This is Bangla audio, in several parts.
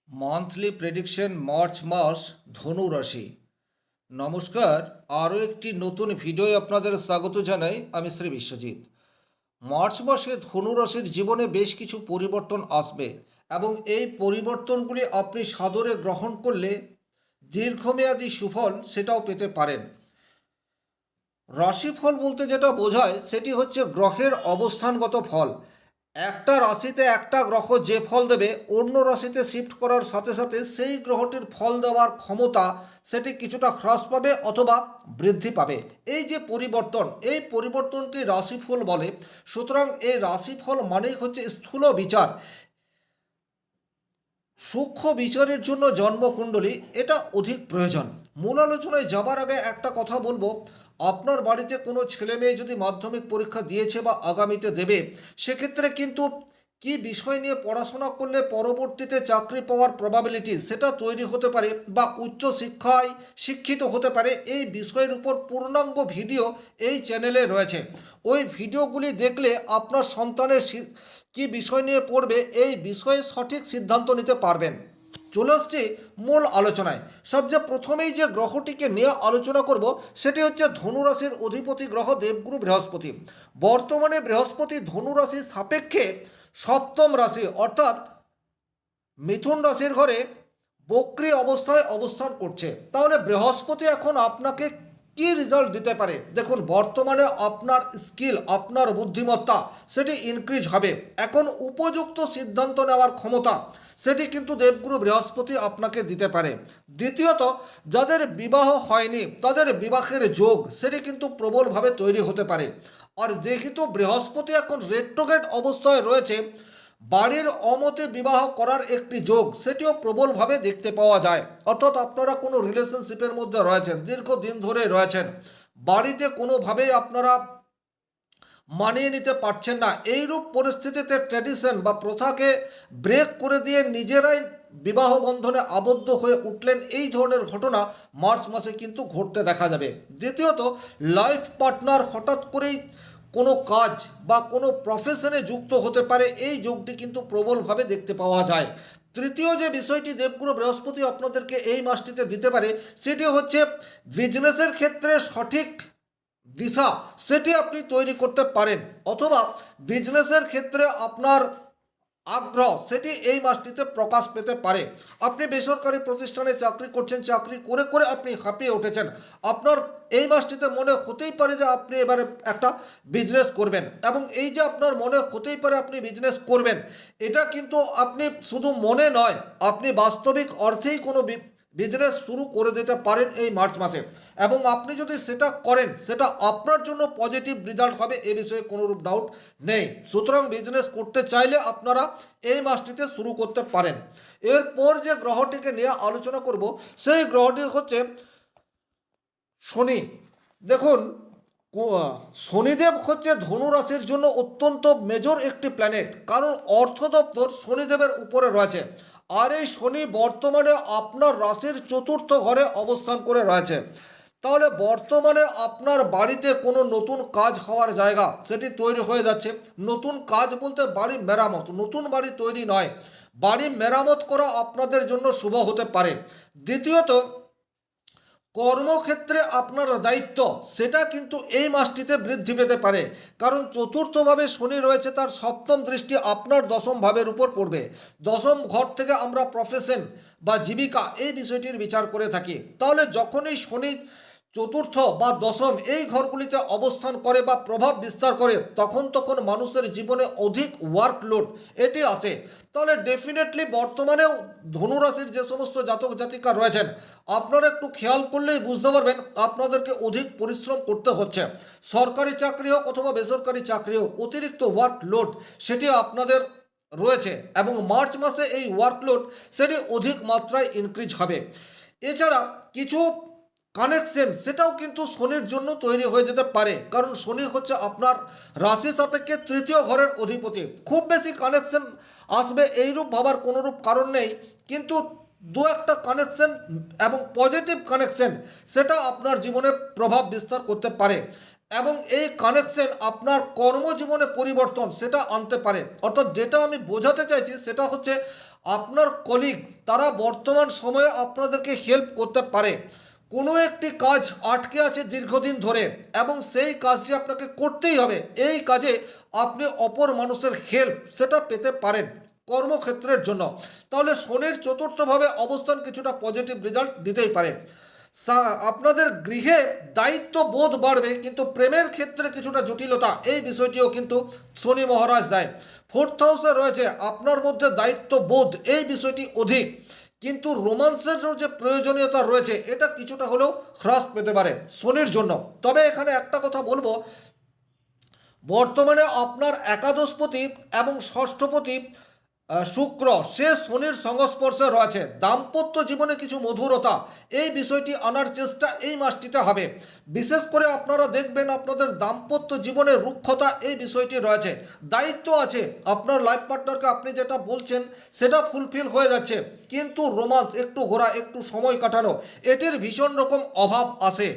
মান্থলি প্রেডিকশন মার্চ মাস ধনু রাশি। নমস্কার, আরও একটি নতুন ভিডিও আপনাদের স্বাগত জানাই। আমি শ্রী বিশ্বজিৎ। মার্চ মাসে ধনু রাশির জীবনে বেশ কিছু পরিবর্তন আসবে এবং এই পরিবর্তনগুলি আপনি সাদরে গ্রহণ করলে দীর্ঘমেয়াদী সুফল সেটাও পেতে পারেন। রাশিফল বলতে যেটা বোঝায় সেটি হচ্ছে গ্রহের অবস্থানগত ফল। একটা রাশিতে একটা গ্রহ যে ফল দেবে, অন্য রাশিতে শিফট করার সাথে সাথে সেই গ্রহটির ফল দেওয়ার ক্ষমতা সেটি কিছুটা হ্রাস পাবে অথবা বৃদ্ধি পাবে। এই যে পরিবর্তন, এই পরিবর্তনকে রাশিফল বলে। সুতরাং এই রাশিফল মানেই হচ্ছে স্থূল বিচার। সূক্ষ্ম বিচারের জন্য জন্মকুণ্ডলী এটা অধিক প্রয়োজন। মূল আলোচনায় যাবার আগে একটা কথা বলবো, আপনার বাড়িতে কোনো ছেলে মেয়ে যদি মাধ্যমিক পরীক্ষা দিয়েছে বা আগামীতে দেবে, সেক্ষেত্রে কিন্তু কি বিষয় নিয়ে পড়াশোনা করলে পরবর্তীতে চাকরি পাওয়ার প্রবাবিলিটি সেটা তৈরি হতে পারে বা উচ্চ শিক্ষায় শিক্ষিত হতে পারে, এই বিষয়ের উপর পূর্ণাঙ্গ ভিডিও এই চ্যানেলে রয়েছে। ওই ভিডিওগুলি দেখলে আপনার সন্তানের কি বিষয় নিয়ে পড়বে এই বিষয়ে সঠিক সিদ্ধান্ত নিতে পারবেন। চলে আসছি মূল আলোচনায়। সবচেয়ে প্রথমেই যে গ্রহটিকে নিয়ে আলোচনা করব সেটি হচ্ছে ধনুরাশির অধিপতি গ্রহ দেবগুরু বৃহস্পতি। বর্তমানে বৃহস্পতি ধনুরাশির সাপেক্ষে সপ্তম রাশি অর্থাৎ মিথুন রাশির ঘরে বক্রী অবস্থায় অবস্থান করছে। তাহলে বৃহস্পতি এখন আপনাকে কি রেজাল্ট দিতে পারে? দেখুন, বর্তমানে আপনার স্কিল, আপনার বুদ্ধিমত্তা সেটি ইনক্রিজ হবে। এখন উপযুক্ত সিদ্ধান্ত নেওয়ার ক্ষমতা সেটি কিন্তু দেবগুরু বৃহস্পতি আপনাকে দিতে পারে। দ্বিতীয়ত, যাদের বিবাহ হয়নি তাদের বিবাহের যোগ সেটি কিন্তু প্রবলভাবে তৈরি হতে পারে। আর যেহেতু বৃহস্পতি এখন রেট্রোগ্রেড অবস্থায় রয়েছে, বাড়ির অমতে বিবাহ করার একটি যোগ সেটিও প্রবলভাবে দেখতে পাওয়া যায়। অর্থাৎ আপনারা কোনো রিলেশনশিপের মধ্যে রয়েছেন, দীর্ঘদিন ধরে রয়েছেন, বাড়িতে কোনোভাবেই আপনারা মানিয়ে নিতে পারছেন না, এইরূপ পরিস্থিতিতে ট্র্যাডিশন বা প্রথাকে ব্রেক করে দিয়ে নিজেরাই বিবাহ বন্ধনে আবদ্ধ হয়ে উঠলেন, এই ধরনের ঘটনা মার্চ মাসে কিন্তু ঘটতে দেখা যাবে। দ্বিতীয়ত, লাইফ পার্টনার হঠাৎ করেই কোনো কাজ বা কোনো প্রফেশনে যুক্ত হতে পারে, এই যোগটি কিন্তু প্রবলভাবে দেখতে পাওয়া যায়। তৃতীয় যে বিষয়টি দেবগুরু বৃহস্পতি আপনাদেরকে এই মাসটিতে দিতে পারে সেটি হচ্ছে বিজনেসের ক্ষেত্রে সঠিক দিশা সেটি আপনি তৈরি করতে পারেন, অথবা বিজনেসের ক্ষেত্রে আপনার আগ্রহ সেটি এই মাসটিতে প্রকাশ পেতে পারে। আপনি বেসরকারি প্রতিষ্ঠানে চাকরি করছেন, চাকরি করে করে আপনি হাঁপিয়ে উঠেছেন, আপনার এই মাসটিতে মনে হতেই পারে যে আপনি এবারে একটা বিজনেস করবেন, এবং এই যে আপনার মনে হতেই পারে আপনি বিজনেস করবেন, এটা কিন্তু আপনি শুধু মনে নয়, আপনি বাস্তবিক অর্থেই কোনো বিজনেস শুরু করে দিতে পারেন এই মার্চ মাসে। এবং আপনি যদি সেটা করেন সেটা আপনার জন্য পজিটিভ রেজাল্ট হবে, এ বিষয়ে কোনোরূপ ডাউট নেই। সুতরাং বিজনেস করতে চাইলে আপনারা এই মাসটিতে শুরু করতে পারেন। এরপর যে গ্রহটিকে নিয়ে আলোচনা করব সেই গ্রহটি হচ্ছে শনি। দেখুন, শনিদেব হচ্ছে ধনু রাশির জন্য অত্যন্ত মেজর একটি প্ল্যানেট, কারণ অর্থ দপ্তর শনিদেবের উপরে রয়েছে। আর এই শনি বর্তমানে আপনার রাশির চতুর্থ ঘরে অবস্থান করে রয়েছে। তাহলে বর্তমানে আপনার বাড়িতে কোনো নতুন কাজ হওয়ার জায়গা সেটি তৈরি হয়ে যাচ্ছে। নতুন কাজ বলতে বাড়ি মেরামত, নতুন বাড়ি তৈরি নয়, বাড়ি মেরামত করা আপনাদের জন্য শুভ হতে পারে। দ্বিতীয়ত, কর্মক্ষেত্রে আপনার দায়িত্ব সেটা কিন্তু এই মাসটিতে বৃদ্ধি পেতে পারে, কারণ চতুর্থভাবে শনি রয়েছে, তার সপ্তম দৃষ্টি আপনার দশম ভাবের উপর পড়বে। দশম ঘর থেকে আমরা প্রফেশন বা জীবিকা এই বিষয়টির বিচার করে থাকি। তাহলে যখনই শনি চতুর্থ বা দশম এই ঘরগুলিতে অবস্থান করে বা প্রভাব বিস্তার করে, তখন মানুষের জীবনে অধিক ওয়ার্কলোড এটি আসে। তাহলে ডেফিনেটলি বর্তমানেও ধনুরাশির যে সমস্ত জাতক জাতিকা রয়েছেন, আপনারা একটু খেয়াল করলেই বুঝতে পারবেন আপনাদেরকে অধিক পরিশ্রম করতে হচ্ছে। সরকারি চাকরি হোক অথবা বেসরকারি চাকরি হোক, অতিরিক্ত ওয়ার্কলোড সেটি আপনাদের রয়েছে, এবং মার্চ মাসে এই ওয়ার্কলোড সেটি অধিক মাত্রায় ইনক্রিজ হবে। এছাড়া কিছু কানেকশন সেটাও কিন্তু শনির জন্য তৈরি হয়ে যেতে পারে, কারণ শনি হচ্ছে আপনার রাশি সাপেক্ষে তৃতীয় ঘরের অধিপতি। খুব বেশি কানেকশন আসবে এইরূপ ভাবার কোনোরূপ কারণ নেই, কিন্তু দু একটা কানেকশন এবং পজিটিভ কানেকশন সেটা আপনার জীবনে প্রভাব বিস্তার করতে পারে, এবং এই কানেকশন আপনার কর্মজীবনে পরিবর্তন সেটা আনতে পারে। অর্থাৎ যেটা আমি বোঝাতে চাইছি সেটা হচ্ছে আপনার কলিগ তারা বর্তমান সময়ে আপনাদেরকে হেল্প করতে পারে। কোনো একটি কাজ আটকে আছে দীর্ঘদিন ধরে এবং সেই কাজটি আপনাকে করতেই হবে, এই কাজে আপনি অপর মানুষের হেল্প সেটা পেতে পারেন কর্মক্ষেত্রের জন্য। তাহলে শনির চতুর্থভাবে অবস্থান কিছুটা পজিটিভ রেজাল্ট দিতেই পারে। আপনাদের গৃহে দায়িত্ব বোধ বাড়বে, কিন্তু প্রেমের ক্ষেত্রে কিছুটা জটিলতা, এই বিষয়টিও কিন্তু শনি মহারাজ দেয়। ফোর্থ হাউসে রয়েছে আপনার মধ্যে দায়িত্ব বোধ, এই বিষয়টি অধিক, কিন্তু রোমান্সের যে প্রয়োজনীয়তা রয়েছে এটা কিছুটা হলেও হ্রাস পেতে পারে শনির জন্য। তবে এখানে একটা কথা বলবো, বর্তমানে আপনার একাদশপতি এবং ষষ্ঠপতি শুক্র সে শনির সংস্পর্শে রয়েছে। দাম্পত্য জীবনে কিছু মধুরতা, এই বিষয়টি আনার চেষ্টা এই মাসটিতে হবে। বিশেষ করে আপনারা দেখবেন আপনাদের দাম্পত্য জীবনে রুক্ষতা, এই বিষয়টি রয়েছে। দায়িত্ব আছে আপনার লাইফ পার্টনারকে আপনি যেটা বলছেন সেটা ফুলফিল হয়ে যাচ্ছে, কিন্তু রোমান্স, একটু ঘোরা, একটু সময় কাটানো, এটির ভীষণ রকম অভাব আসে।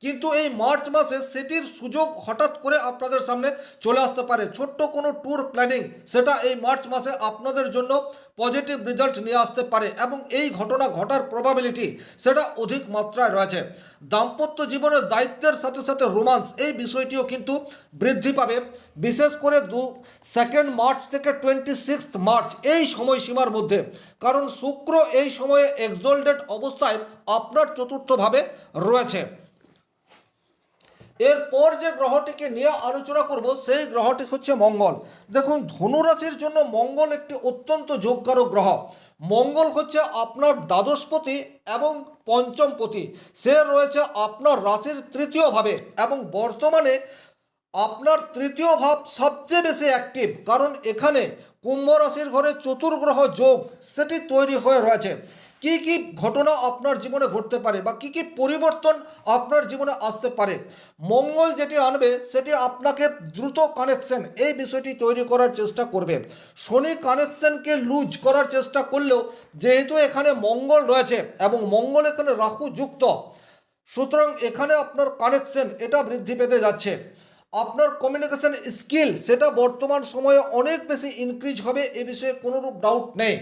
কিন্তু এই মার্চ মাসে সেটির সুযোগ হঠাৎ করে আপনাদের সামনে চলে আসতে পারে। ছোট্ট কোনো ট্যুর প্ল্যানিং সেটা এই মার্চ মাসে আপনাদের জন্য পজিটিভ রেজাল্ট নিয়ে আসতে পারে এবং এই ঘটনা ঘটার প্রবাবিলিটি সেটা অধিক মাত্রায় রয়েছে। দাম্পত্য জীবনের দায়িত্বের সাথে সাথে রোমান্স, এই বিষয়টিও কিন্তু বৃদ্ধি পাবে, বিশেষ করে 2 মার্চ থেকে 26 মার্চ এই সময়সীমার মধ্যে। কারণ শুক্র এই সময়ে এক্সোল্টেড অবস্থায় আপনার চতুর্থভাবে রয়েছে। এরপর যে গ্রহটিকে নিয়ে আলোচনা করব সেই গ্রহটি হচ্ছে মঙ্গল। দেখুন, ধনুরাশির জন্য মঙ্গল একটি অত্যন্ত যোগকারক গ্রহ। মঙ্গল হচ্ছে আপনার দ্বাদশপতি এবং পঞ্চমপতি, সে রয়েছে আপনার রাশির তৃতীয় ভাবে এবং বর্তমানে আপনার তৃতীয় ভাব সবচেয়ে বেশি অ্যাক্টিভ, কারণ এখানে কুম্ভ রাশির ঘরে চতুর্গ্রহ যোগ সেটি তৈরি হয়ে রয়েছে। কি কি ঘটনা আপনার জীবনে ঘটতে পারে বা কি কি পরিবর্তন আপনার জীবনে আসতে পারে, মঙ্গল যেটি আনবে সেটি আপনাকে দ্রুত কানেকশন, এই বিষয়টি তৈরি করার চেষ্টা করবে। শনি কানেকশনকে লুজ করার চেষ্টা করলেও যেহেতু এখানে মঙ্গল রয়েছে এবং মঙ্গল এখানে রাহু যুক্ত, সুতরাং এখানে আপনার কানেকশন এটা বৃদ্ধি পেতে যাচ্ছে। আপনার কমিউনিকেশন স্কিল সেটা বর্তমান সময়ে অনেক বেশি ইনক্রিজ হবে, এ বিষয়ে কোনোরূপ ডাউট নেই।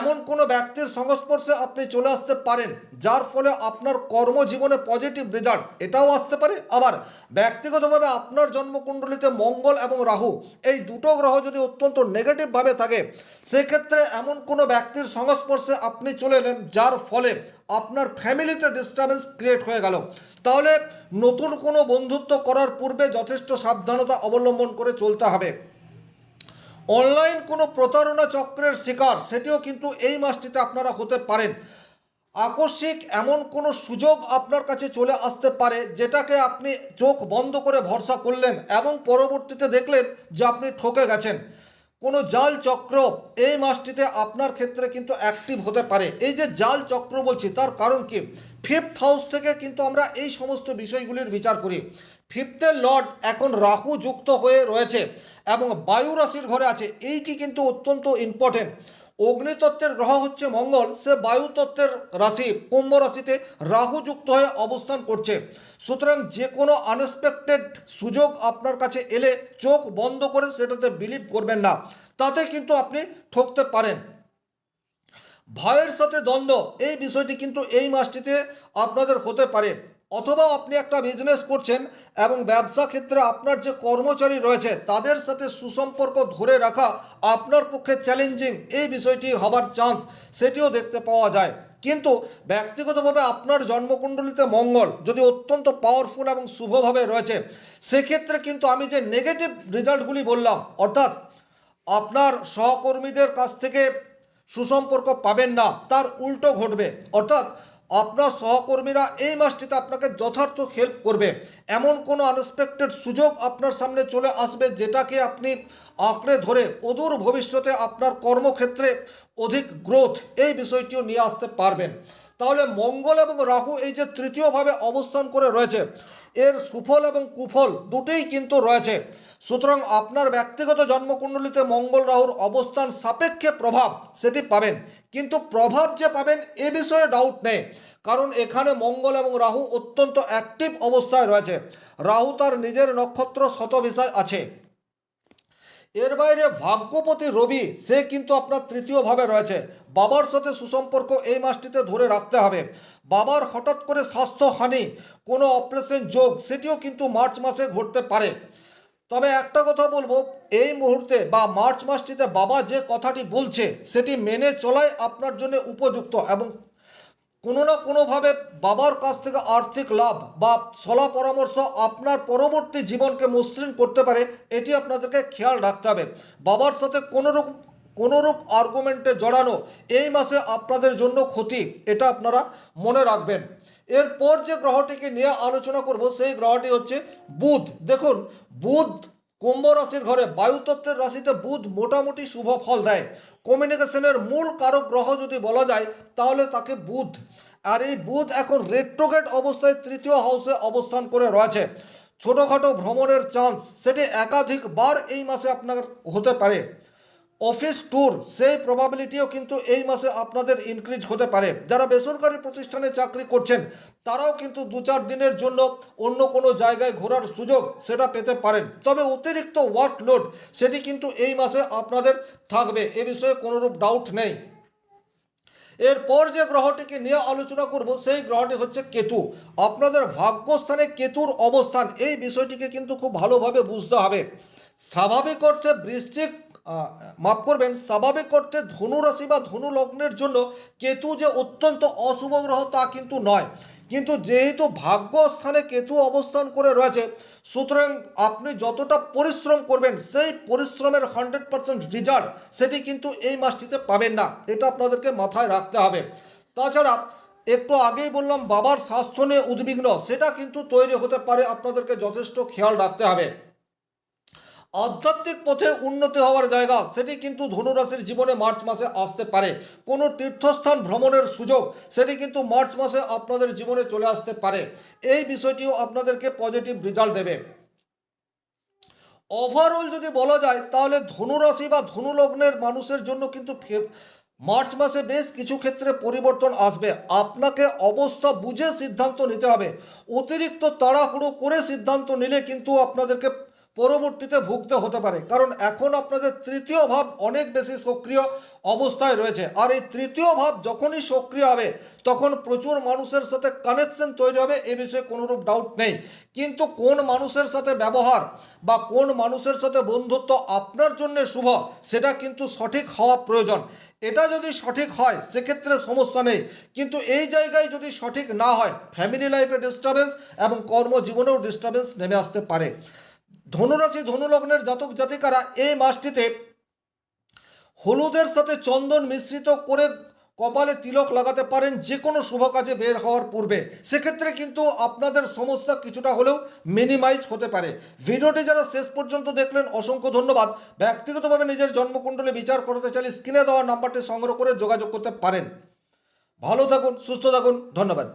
এমন কোনো ব্যক্তির সংস্পর্শে আপনি চলে আসতে পারেন যার ফলে আপনার কর্মজীবনে পজিটিভ রেজাল্ট এটাও আসতে পারে। আবার ব্যক্তিগতভাবে আপনার জন্মকুণ্ডলিতে মঙ্গল এবং রাহু এই দুটো গ্রহ যদি অত্যন্ত নেগেটিভভাবে থাকে, সেক্ষেত্রে এমন কোনো ব্যক্তির সংস্পর্শে আপনি চলে এলেন যার ফলে আপনার ফ্যামিলিতে ডিস্টারবেন্স ক্রিয়েট হয়ে গেল, তাহলে নতুন কোনো বন্ধুত্ব করার পূর্বে যথেষ্ট সাবধানতা অবলম্বন করে চলতে হবে। অনলাইন কোনো প্রতারণা চক্রের শিকার সেটিও কিন্তু এই মাসটিতে আপনারা হতে পারেন। আকস্মিক এমন কোনো সুযোগ আপনার কাছে চলে আসতে পারে যেটাকে আপনি চোখ বন্ধ করে ভরসা করলেন এবং পরবর্তীতে দেখলেন যে আপনি ঠকে গেছেন। কোনো জাল চক্র এই মাসটিতে আপনার ক্ষেত্রে কিন্তু অ্যাক্টিভ হতে পারে। এই যে জাল চক্র বলছি তার কারণ কি, ফিফথ হাউস থেকে কিন্তু আমরা এই সমস্ত বিষয়গুলির বিচার করি। ফিফথের লর্ড এখন রাহু যুক্ত হয়ে রয়েছে এবং বায়ু রাশির ঘরে আছে, এইটি কিন্তু অত্যন্ত ইম্পর্টেন্ট। অগ্নিতত্ত্বের গ্রহ হচ্ছে মঙ্গল, সে বায়ুতত্ত্বের রাশি কুম্ভ রাশিতে রাহু যুক্ত হয়ে অবস্থান করছে। সুতরাং যে কোনো আনএক্সপেক্টেড সুযোগ আপনার কাছে এলে চোখ বন্ধ করে সেটাতে বিলিভ করবেন না, তাতে কিন্তু আপনি ঠকতে পারেন। ভাইয়ের সাথে দ্বন্দ্ব, এই বিষয়টি কিন্তু এই মাসটিতে আপনাদের হতে পারে। অথবা আপনি একটা বিজনেস করছেন এবং ব্যবসা ক্ষেত্রে আপনার যে কর্মচারী রয়েছে তাদের সাথে সুসম্পর্ক ধরে রাখা আপনার পক্ষে চ্যালেঞ্জিং, এই বিষয়টি হবার চান্স সেটিও দেখতে পাওয়া যায়। কিন্তু ব্যক্তিগতভাবে আপনার জন্মকুণ্ডলিতে মঙ্গল যদি অত্যন্ত পাওয়ারফুল এবং শুভভাবে রয়েছে, সেক্ষেত্রে কিন্তু আমি যে নেগেটিভ রেজাল্টগুলি বললাম, অর্থাৎ আপনার সহকর্মীদের কাছ থেকে সুসম্পর্ক পাবেন না, তার উল্টো ঘটবে। অর্থাৎ আপনার সহকর্মীরা এই মাসটিতে আপনাকে যথার্থ হেল্প করবে। এমন কোনো আনএক্সপেক্টেড সুযোগ আপনার সামনে চলে আসবে যেটাকে আপনি আঁকড়ে ধরে অদূর ভবিষ্যতে আপনার কর্মক্ষেত্রে অধিক গ্রোথ, এই বিষয়টিও নিয়ে আসতে পারবেন। তাহলে মঙ্গল এবং রাহু এই যে তৃতীয়ভাবে অবস্থান করে রয়েছে, এর সুফল এবং কুফল দুটোই কিন্তু রয়েছে। সুতরাং আপনার ব্যক্তিগত জন্মকুণ্ডলিতে মঙ্গল রাহুর অবস্থান সাপেক্ষে প্রভাব সেটি পাবেন, কিন্তু প্রভাব যে পাবেন এ বিষয়ে ডাউট নেই, কারণ এখানে মঙ্গল এবং রাহু অত্যন্ত অ্যাক্টিভ অবস্থায় রয়েছে। রাহু তার নিজের নক্ষত্র শতভিসায় আছে। এর বাইরে ভাগ্যপতি রবি সে কিন্তু আপনার তৃতীয় ভাবে রয়েছে। বাবার সাথে সুসম্পর্ক এই মাসটিতে ধরে রাখতে হবে। বাবার হঠাৎ করে স্বাস্থ্যহানি, কোনো অপারেশন যোগ সেটিও কিন্তু মার্চ মাসে ঘটতে পারে। তবে একটা কথা বলবো, এই মুহূর্তে বা মার্চ মাসটিতে বাবা যে কথাটি বলছে সেটি মেনে চলাই আপনার জন্য উপযুক্ত, এবং কোনো না কোনোভাবে বাবার কাছ থেকে আর্থিক লাভ বা সলা পরামর্শ আপনার পরবর্তী জীবনকে মসৃণ করতে পারে, এটি আপনাদেরকে খেয়াল রাখতে হবে। বাবার সাথে কোনোরূপ আর্গুমেন্টে জড়ানো এই মাসে আপনাদের জন্য ক্ষতি, এটা আপনারা মনে রাখবেন। এরপর যে গ্রহটিকে নিয়ে আলোচনা করব সেই গ্রহটি হচ্ছে বুধ। দেখুন, বুধ কুম্ভ রাশির ঘরে, বায়ুতত্ত্বের রাশিতে বুধ মোটামুটি শুভ ফল দেয়। কমিউনিকেশনের মূল কারক গ্রহ যদি বলা যায় তাহলে তাকে বুধ। আর এই বুধ এখন রেট্রোগেট অবস্থায় তৃতীয় হাউসে অবস্থান করে রয়েছে। ছোটোখাটো ভ্রমণের চান্স সেটি একাধিকবার এই মাসে আপনার হতে পারে। অফিস ট্যুর সেই প্রবাবিলিটিও কিন্তু এই মাসে আপনাদের ইনক্রিজ হতে পারে। যারা বেসরকারি প্রতিষ্ঠানে চাকরি করছেন তারাও কিন্তু 2-4 দিনের জন্য অন্য কোনো জায়গায় ঘোরার সুযোগ সেটা পেতে পারেন। তবে অতিরিক্ত ওয়ার্কলোড সেটি কিন্তু এই মাসে আপনাদের থাকবে, এ বিষয়ে কোনোরূপ ডাউট নেই। এরপর যে গ্রহটিকে নিয়ে আলোচনা করব সেই গ্রহটি হচ্ছে কেতু। আপনাদের ভাগ্যস্থানে কেতুর অবস্থান, এই বিষয়টিকে কিন্তু খুব ভালোভাবে বুঝতে হবে। স্বাভাবিক অর্থে বৃশ্চিক মাফ করবেন, স্বাভাবিক অর্থে ধনু রাশি বা ধনু লগ্নের জন্য কেতু যে অত্যন্ত অশুভ গ্রহ তা কিন্তু নয়, কিন্তু যেহেতু ভাগ্যস্থানে কেতু অবস্থান করে রয়েছে, সুতরাং আপনি যতটা পরিশ্রম করবেন সেই পরিশ্রমের 100% রেজাল্ট সেটি কিন্তু এই মাসটিতে পাবেন না, এটা আপনাদেরকে মাথায় রাখতে হবে। তাছাড়া একটু আগেই বললাম বাবার স্বাস্থ্য নিয়ে উদ্বিগ্ন, সেটা কিন্তু তৈরি হতে পারে, আপনাদেরকে যথেষ্ট খেয়াল রাখতে হবে। আধ্যাত্মিক পথে উন্নতি হওয়ার জায়গা সেটি কিন্তু ধনুরাশির জীবনে মার্চ মাসে আসতে পারে। কোনো তীর্থস্থান ভ্রমণের সুযোগ সেটি কিন্তু মার্চ মাসে আপনাদের জীবনে চলে আসতে পারে। এই বিষয়টিও আপনাদেরকে পজিটিভ রেজাল্ট দেবে। ওভারঅল যদি বলা যায় তাহলে ধনুরাশি বা ধনুলগ্নের মানুষের জন্য কিন্তু মার্চ মাসে বেশ কিছু ক্ষেত্রে পরিবর্তন আসবে। আপনাকে অবস্থা বুঝে সিদ্ধান্ত নিতে হবে। অতিরিক্ত তাড়াহুড়ো করে সিদ্ধান্ত নিলে কিন্তু আপনাদেরকে পরবর্তীতে ভুগতে হতে পারে, কারণ এখন আপনাদের তৃতীয় ভাব অনেক বেশি সক্রিয় অবস্থায় রয়েছে। আর এই তৃতীয় ভাব যখনই সক্রিয় হবে তখন প্রচুর মানুষের সাথে কানেকশন তৈরি হবে, এ বিষয়ে কোনোরূপ ডাউট নেই। কিন্তু কোন মানুষের সাথে ব্যবহার বা কোন মানুষের সাথে বন্ধুত্ব আপনার জন্য শুভ সেটা কিন্তু সঠিক হওয়া প্রয়োজন। এটা যদি সঠিক হয় সেক্ষেত্রে সমস্যা নেই, কিন্তু এই জায়গায় যদি সঠিক না হয় ফ্যামিলি লাইফে ডিস্টারবেন্স এবং কর্মজীবনেও ডিস্টারবেন্স নেমে আসতে পারে। ধনুরাশি ধনুলগ্নের জাতক জাতিকারা এই মাসটিতে হলুদের সাথে চন্দন মিশ্রিত করে কপালে তিলক লাগাতে পারেন যে কোনো শুভ কাজে বের হওয়ার পূর্বে, সেক্ষেত্রে কিন্তু আপনাদের সমস্যা কিছুটা হলেও মিনিমাইজ হতে পারে। ভিডিওটি যারা শেষ পর্যন্ত দেখলেন অসংখ্য ধন্যবাদ। ব্যক্তিগতভাবে নিজের জন্মকুণ্ডলী বিচার করতে চাইলে স্ক্রিনে দেওয়া নাম্বারটি সংগ্রহ করে যোগাযোগ করতে পারেন। ভালো থাকুন, সুস্থ থাকুন, ধন্যবাদ।